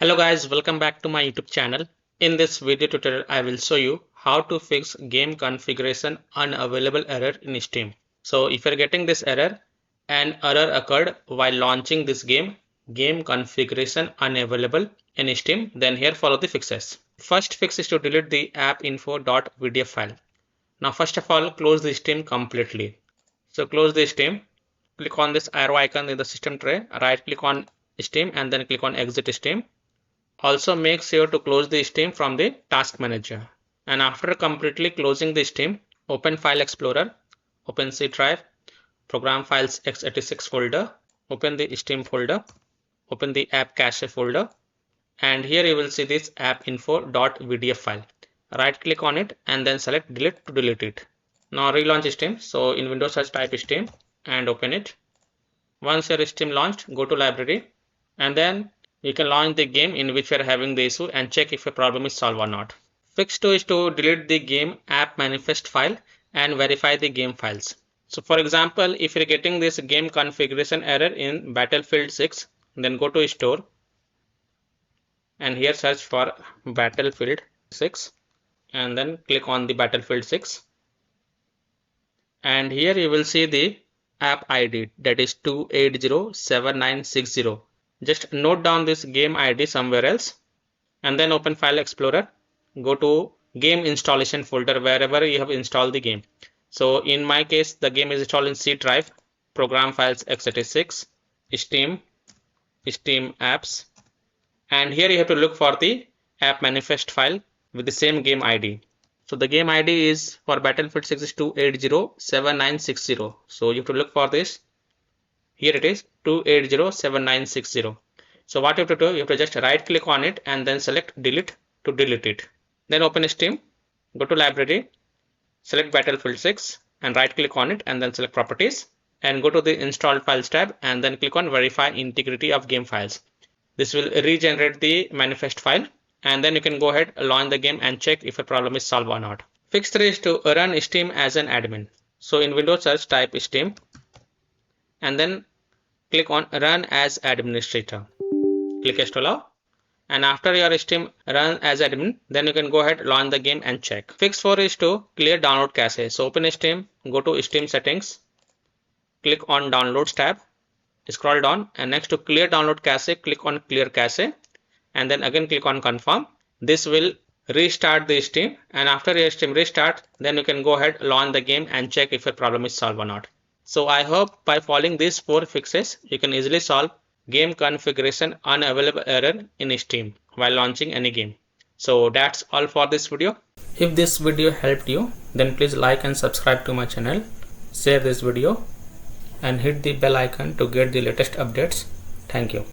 Hello guys, welcome back to my YouTube channel. In this video tutorial, I will show you how to fix game configuration unavailable error in Steam. So if you're getting this error, an error occurred while launching this game configuration unavailable in Steam, then here follow the fixes. First fix is to delete the appinfo.pdf file. Now first of all, close the Steam completely. So close the Steam, click on this arrow icon in the system tray, right click on Steam and then click on exit Steam. Also make sure to close the Steam from the task manager. And after completely closing the Steam, open File Explorer, open C drive, program files x86 folder, open the Steam folder, open the app cache folder, and here you will see this appinfo.pdf file. Right click on it and then select delete to delete it. Now relaunch Steam. So in Windows search type Steam and open it. Once your Steam launched, go to library and then you can launch the game in which you are having the issue and check if a problem is solved or not. Fix 2 is to delete the game app manifest file and verify the game files. So for example, if you're getting this game configuration error in Battlefield 6, then go to store and here search for Battlefield 6 and then click on the Battlefield 6. And here you will see the app ID, that is 2807960. Just note down this game ID somewhere else and then open File Explorer. Go to game installation folder wherever you have installed the game. So in my case, the game is installed in C drive, program files x86, Steam apps, and here you have to look for the app manifest file with the same game ID. So the game ID is for Battlefield 6 is 2807960. So you have to look for this. Here it is 2807960. So what you have to do, you have to just right click on it and then select delete to delete it. Then open Steam, go to library, select Battlefield 6 and right click on it and then select properties and go to the installed files tab and then click on verify integrity of game files. This will regenerate the manifest file and then you can go ahead, launch the game and check if a problem is solved or not. Fix 3 is to run Steam as an admin. So in Windows search type Steam and then click on run as administrator. Click yes to allow. And after your Steam run as admin, then you can go ahead, launch the game and check. Fix 4 is to clear download cache. So open Steam, go to Steam settings, click on downloads tab, scroll down and next to clear download cache, click on clear cache and then again click on confirm. This will restart the Steam and after your Steam restart, then you can go ahead, launch the game and check if your problem is solved or not. So I hope by following these 4 fixes, you can easily solve game configuration unavailable error in Steam while launching any game. So that's all for this video. If this video helped you, then please like and subscribe to my channel, share this video and hit the bell icon to get the latest updates. Thank you.